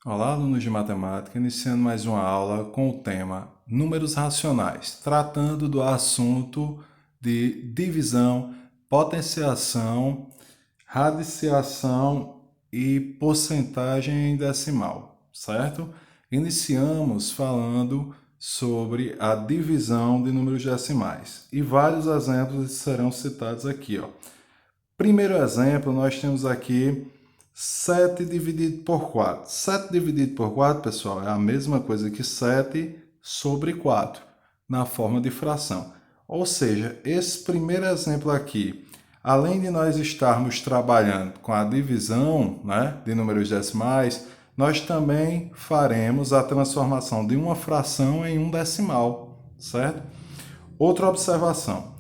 Olá, alunos de matemática, iniciando mais uma aula com o tema Números Racionais, tratando do assunto de divisão, potenciação, radiciação e porcentagem em decimal, certo? Iniciamos falando sobre a divisão de números decimais e vários exemplos serão citados aqui, ó. Primeiro exemplo, nós temos aqui 7 dividido por 4. 7 dividido por 4, pessoal, é a mesma coisa que 7 sobre 4, na forma de fração. Ou seja, esse primeiro exemplo aqui, além de nós estarmos trabalhando com a divisão, né, de números decimais, nós também faremos a transformação de uma fração em um decimal, certo? Outra observação.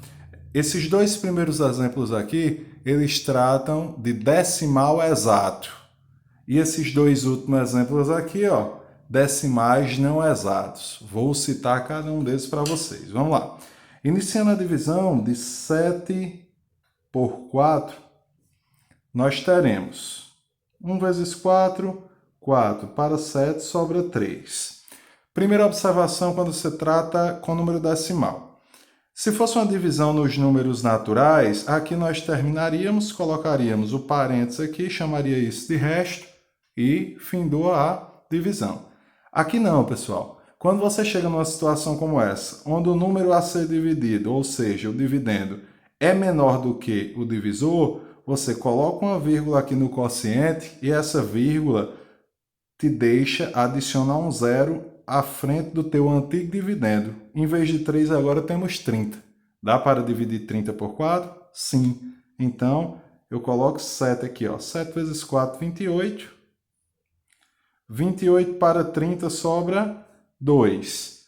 Esses dois primeiros exemplos aqui, eles tratam de decimal exato. E esses dois últimos exemplos aqui, ó, decimais não exatos. Vou citar cada um deles para vocês. Vamos lá. Iniciando a divisão de 7 por 4, nós teremos 1 vezes 4, 4. Para 7 sobra 3. Primeira observação quando se trata com número decimal. Se fosse uma divisão nos números naturais, aqui nós terminaríamos, colocaríamos o parênteses aqui, chamaria isso de resto e findou a divisão. Aqui não, pessoal. Quando você chega numa situação como essa, onde o número a ser dividido, ou seja, o dividendo, é menor do que o divisor, você coloca uma vírgula aqui no quociente e essa vírgula te deixa adicionar um zero à frente do teu antigo dividendo. Em vez de 3, agora temos 30. Dá para dividir 30 por 4? Sim. Então, eu coloco 7 aqui. Ó. 7 vezes 4, 28. 28 para 30 sobra 2.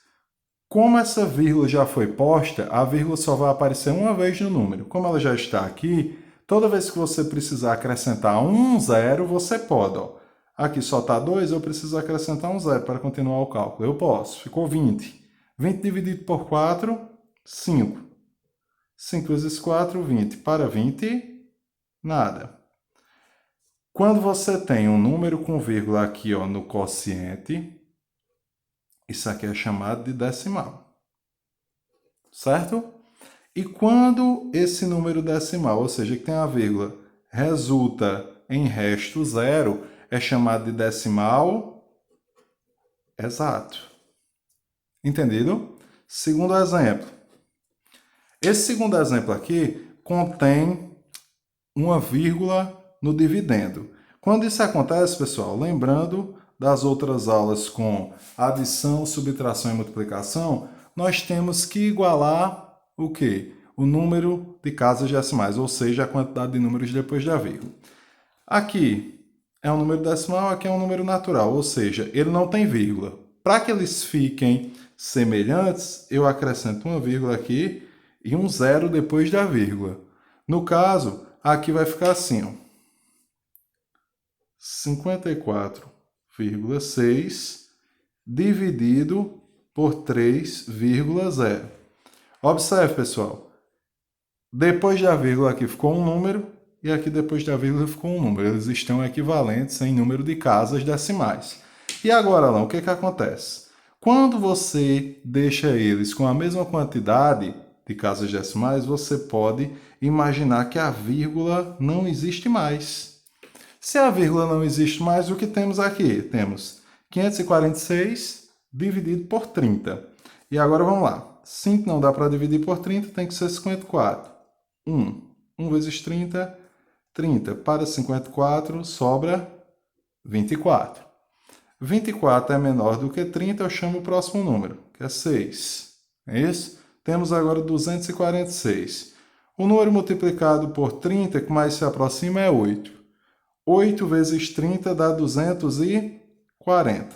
Como essa vírgula já foi posta, a vírgula só vai aparecer uma vez no número. Como ela já está aqui, toda vez que você precisar acrescentar um zero, você pode. Ó. Aqui só está 2, eu preciso acrescentar um zero para continuar o cálculo. Eu posso. Ficou 20. 20 dividido por 4, 5. 5 vezes 4, 20. Para 20, nada. Quando você tem um número com vírgula aqui ó, no quociente, isso aqui é chamado de decimal. Certo? E quando esse número decimal, ou seja, que tem a vírgula, resulta em resto zero, é chamado de decimal exato. Entendido? Segundo exemplo. Esse segundo exemplo aqui contém uma vírgula no dividendo. Quando isso acontece, pessoal, lembrando das outras aulas com adição, subtração e multiplicação, nós temos que igualar o quê? O número de casas decimais, ou seja, a quantidade de números depois da vírgula. Aqui é um número decimal, aqui é um número natural, ou seja, ele não tem vírgula. Para que eles fiquem semelhantes, eu acrescento uma vírgula aqui e um zero depois da vírgula. No caso, aqui vai ficar assim, ó. 54,6 dividido por 3,0. Observe, pessoal. Depois da vírgula aqui ficou um número e aqui depois da vírgula ficou um número. Eles estão equivalentes em número de casas decimais. E agora, Alão, o que acontece? Quando você deixa eles com a mesma quantidade de casas decimais, você pode imaginar que a vírgula não existe mais. Se a vírgula não existe mais, o que temos aqui? Temos 546 dividido por 30. E agora vamos lá. 5 não dá para dividir por 30, tem que ser 54. 1. 1 vezes 30, 30. Para 54, sobra 24. 24 é menor do que 30, eu chamo o próximo número, que é 6. É isso? Temos agora 246. O número multiplicado por 30 que mais se aproxima é 8. 8 vezes 30 dá 240.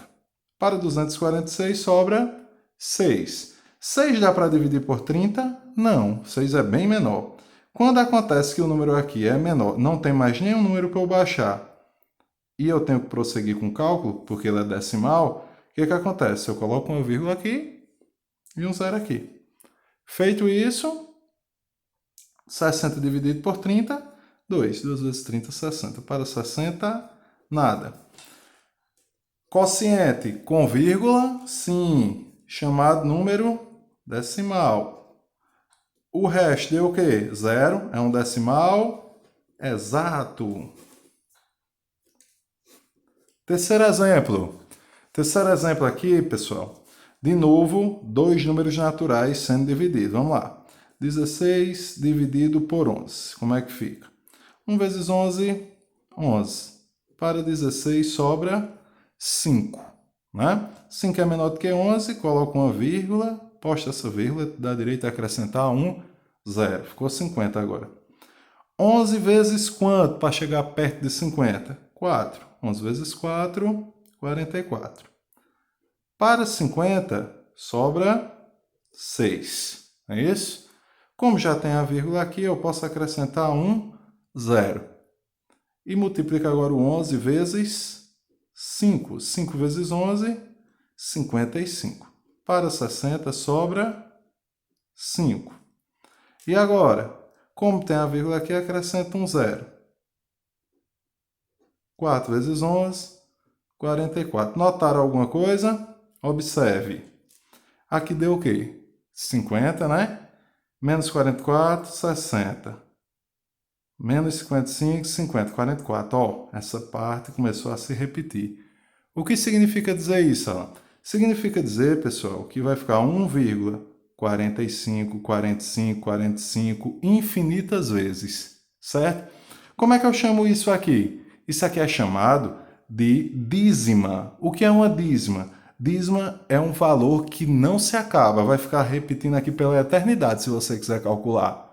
Para 246 sobra 6. 6 dá para dividir por 30? Não, 6 é bem menor. Quando acontece que o número aqui é menor, não tem mais nenhum número para eu baixar, e eu tenho que prosseguir com o cálculo, porque ele é decimal, o que acontece? Eu coloco uma vírgula aqui e um zero aqui. Feito isso, 60 dividido por 30, 2. 2 vezes 30, 60. Para 60, nada. Quociente com vírgula, sim, chamado número decimal. O resto deu o quê? Zero, é um decimal exato. Terceiro exemplo. Terceiro exemplo aqui, pessoal. De novo, dois números naturais sendo divididos. Vamos lá. 16 dividido por 11. Como é que fica? 1 vezes 11, 11. Para 16 sobra 5. Né? 5 é menor do que 11, coloca uma vírgula, posta essa vírgula, dá direito a acrescentar 1, 0. Ficou 50 agora. 11 vezes quanto para chegar perto de 50? 4. 11 vezes 4, 44. Para 50, sobra 6. Não é isso? Como já tem a vírgula aqui, eu posso acrescentar 1, 0. E multiplica agora o 11 vezes 5. 5 vezes 11, 55. Para 60, sobra 5. E agora, como tem a vírgula aqui, acrescenta um 0. 4 vezes 11, 44. Notaram alguma coisa? Observe. Aqui deu o quê? 50, né? Menos 44, 60. Menos 55, 50, 44. Ó, essa parte começou a se repetir. O que significa dizer isso? Ó? Significa dizer, pessoal, que vai ficar 1,45, 45, 45 infinitas vezes, certo? Como é que eu chamo isso aqui? Isso aqui é chamado de dízima. O que é uma dízima? Dízima é um valor que não se acaba, vai ficar repetindo aqui pela eternidade, se você quiser calcular.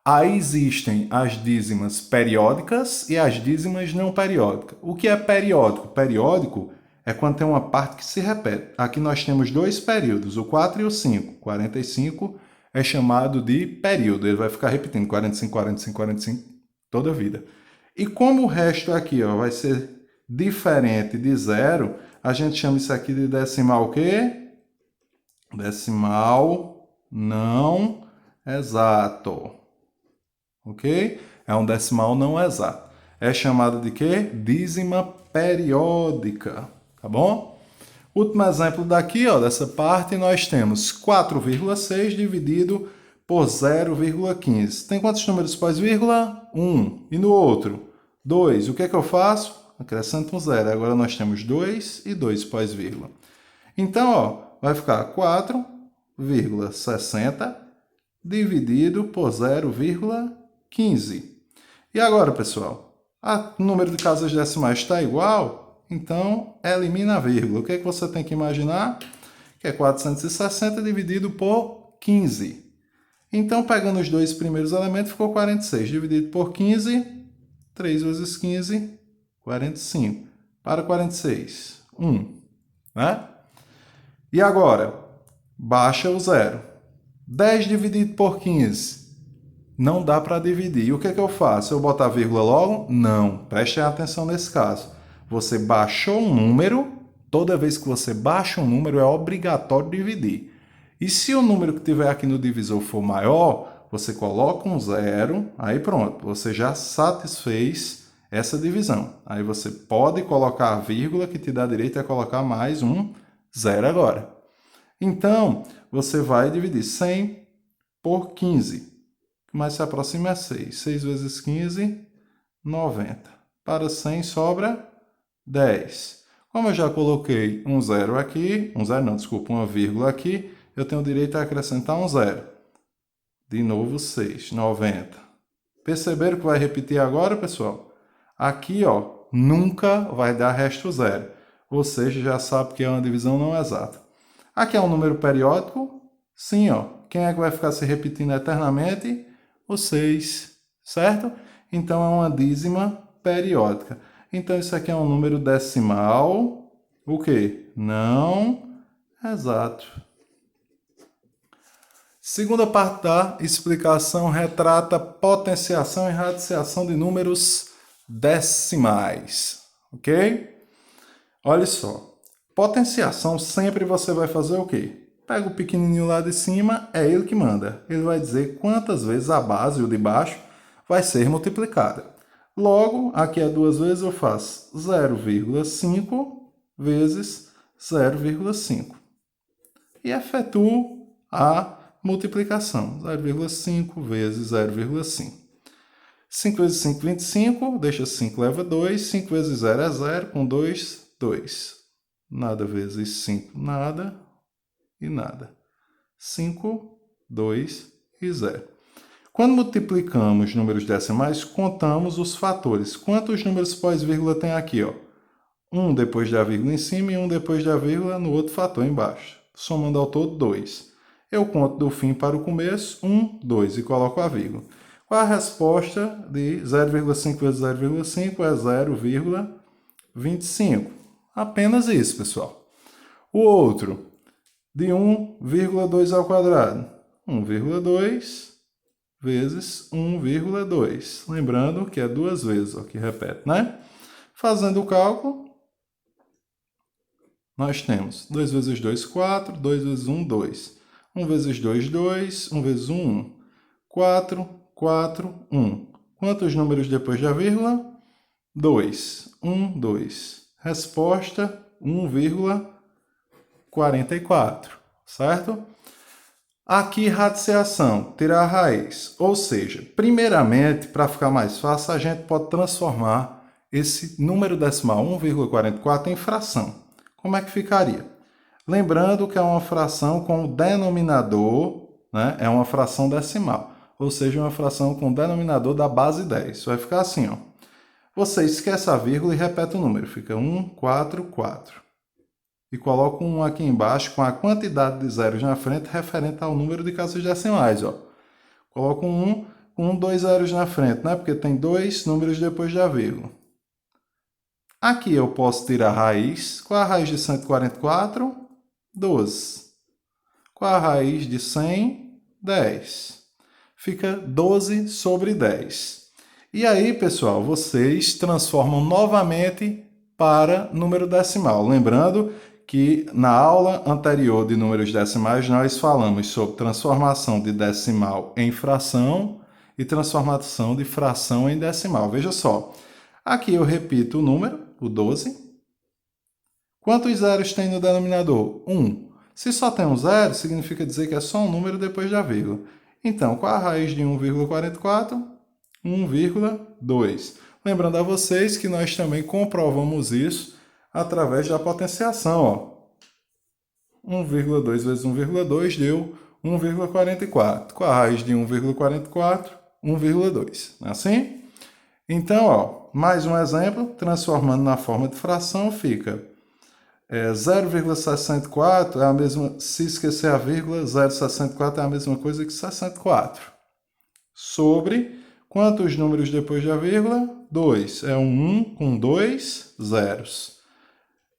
Aí existem as dízimas periódicas e as dízimas não periódicas. O que é periódico? Periódico é quando tem uma parte que se repete. Aqui nós temos dois períodos, o 4 e o 5. 45 é chamado de período, ele vai ficar repetindo 45, 45, 45 toda a vida. E como o resto aqui ó, vai ser diferente de zero, a gente chama isso aqui de decimal o quê? Decimal não exato. Ok? É um decimal não exato. É chamado de quê? Dízima periódica. Tá bom? Último exemplo daqui, ó, dessa parte, nós temos 4,6 dividido por 0,15. Tem quantos números pós-vírgula? 1. E no outro? 2. O que é que eu faço? Acrescento um 0. Agora nós temos 2 e 2 pós-vírgula. Então, ó, vai ficar 4,60 dividido por 0,15. E agora, pessoal? O número de casas decimais está igual? Então, elimina a vírgula. O que é que você tem que imaginar? Que é 460 dividido por 15. Então, pegando os dois primeiros elementos, ficou 46. Dividido por 15, 3 vezes 15, 45. Para 46, 1. Né? E agora, baixa o 0. 10 dividido por 15. Não dá para dividir. E o que é que eu faço? Eu botar vírgula logo? Não. Preste atenção nesse caso. Você baixou um número, toda vez que você baixa um número é obrigatório dividir. E se o número que tiver aqui no divisor for maior, você coloca um 0, aí pronto, você já satisfez essa divisão. Aí você pode colocar a vírgula que te dá direito a colocar mais um 0 agora. Então, você vai dividir 100 por 15. O que mais se aproxima é 6. 6 vezes 15, 90. Para 100 sobra 10. Como eu já coloquei um 0 aqui, uma vírgula aqui, eu tenho direito a acrescentar um 0. De novo 6, 90. Perceberam que vai repetir agora, pessoal? Aqui, ó, nunca vai dar resto zero. Ou seja, já sabe que é uma divisão não exata. Aqui é um número periódico? Sim, ó. Quem é que vai ficar se repetindo eternamente? O 6, certo? Então, é uma dízima periódica. Então, isso aqui é um número decimal, o quê? Não exato. Segunda parte da explicação retrata potenciação e radiciação de números decimais, ok? Olha só, potenciação sempre você vai fazer o quê? Pega o pequenininho lá de cima, é ele que manda. Ele vai dizer quantas vezes a base, o de baixo, vai ser multiplicada. Logo, aqui é 2 vezes, eu faço 0,5 vezes 0,5. E efetuo a multiplicação. 0,5 vezes 0,5. 5 vezes 5, 25. Deixa 5, leva 2. 5 vezes 0 é 0. Com 2, 2. Nada vezes 5, nada. E nada. 5, 2 e 0. Quando multiplicamos números decimais, contamos os fatores. Quantos números pós-vírgula tem aqui? Ó? Um depois da vírgula em cima e um depois da vírgula no outro fator embaixo. Somando ao todo 2. Eu conto do fim para o começo, 1, 2 e coloco a vírgula. Qual a resposta de 0,5 vezes 0,5 é 0,25. Apenas isso, pessoal. O outro, de 1,2 ao quadrado. 1,2 vezes 1,2. Lembrando que é duas vezes, ó, que repete, né? Fazendo o cálculo, nós temos 2 vezes 2, 4, 2 vezes 1, 2. 1 vezes 2, 2, 1 vezes 1, 1. 4, 4, 1. Quantos números depois da vírgula? 2. 1, 2. Resposta, 1,44, certo? Aqui, radiciação, tirar a raiz. Ou seja, primeiramente, para ficar mais fácil, a gente pode transformar esse número decimal 1,44 em fração. Como é que ficaria? Lembrando que é uma fração com o denominador, né? É uma fração decimal, ou seja, uma fração com o denominador da base 10. Vai ficar assim, ó. Você esquece a vírgula e repete o número. Fica 1, 4, 4. E coloco um aqui embaixo com a quantidade de zeros na frente referente ao número de casas decimais, ó. Coloco um com 2 zeros na frente, né? Porque tem 2 números depois da vírgula. Aqui eu posso tirar a raiz. Qual é a raiz de 144? 12. Qual é a raiz de 100? 10. Fica 12 sobre 10. E aí, pessoal, vocês transformam novamente para número decimal. Lembrando que na aula anterior de números decimais nós falamos sobre transformação de decimal em fração e transformação de fração em decimal. Veja só, aqui eu repito o número, o 12. Quantos zeros tem no denominador? 1. Se só tem um zero, significa dizer que é só um número depois da vírgula. Então, qual a raiz de 1,44? 1,2. Lembrando a vocês que nós também comprovamos isso através da potenciação. 1,2 vezes 1,2 deu 1,44. Qual a raiz de 1,44? 1,2. Não é assim? Então, ó, mais um exemplo, transformando na forma de fração, fica 0,64 é a mesma, se esquecer a vírgula, 0,64 é a mesma coisa que 64. Sobre quantos números depois da vírgula? 2. É um 1 com 2 zeros.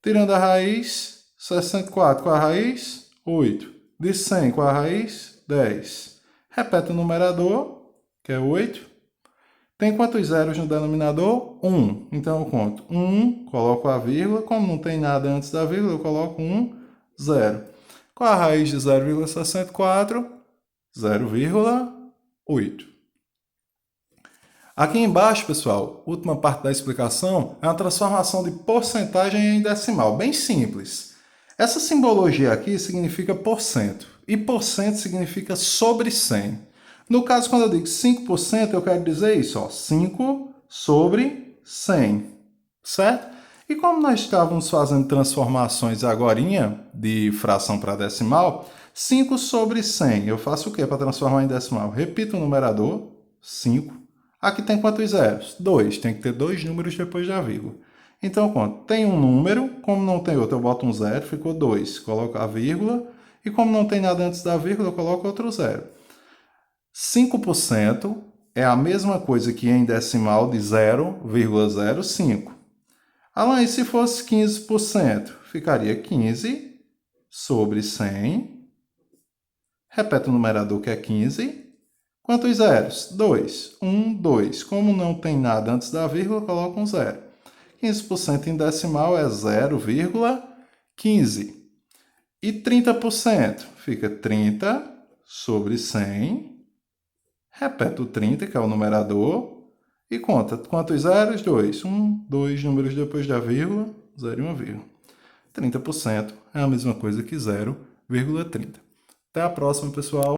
Tirando a raiz, 64 com a raiz, 8. De 100 com a raiz, 10. Repete o numerador, que é 8. Tem quantos zeros no denominador? 1. Então eu conto 1, coloco a vírgula. Como não tem nada antes da vírgula, eu coloco 1, 0. Qual a raiz de 0,64? 0,8. Aqui embaixo, pessoal, última parte da explicação, é uma transformação de porcentagem em decimal, bem simples. Essa simbologia aqui significa porcento, e porcento significa sobre 100. No caso, quando eu digo 5%, eu quero dizer isso, ó, 5 sobre 100, certo? E como nós estávamos fazendo transformações agorinha de fração para decimal, 5 sobre 100, eu faço o que para transformar em decimal? Repito o numerador, 5. Aqui tem quantos zeros? 2. Tem que ter 2 números depois da vírgula. Então, eu conto. Tem um número, como não tem outro, eu boto um zero, ficou 2. Coloco a vírgula. E como não tem nada antes da vírgula, eu coloco outro zero. 5% é a mesma coisa que em decimal de 0,05. Alan, e se fosse 15%? Ficaria 15 sobre 100. Repete o numerador, que é 15. Quantos zeros? 2. 1, 2. Como não tem nada antes da vírgula, coloco um zero. 15% em decimal é 0,15. E 30%? Fica 30 sobre 100. Repete o 30, que é o numerador. E conta. Quantos zeros? 2. 1, 2 números depois da vírgula, 0 e 1 vírgula. 30% é a mesma coisa que 0,30. Até a próxima, pessoal!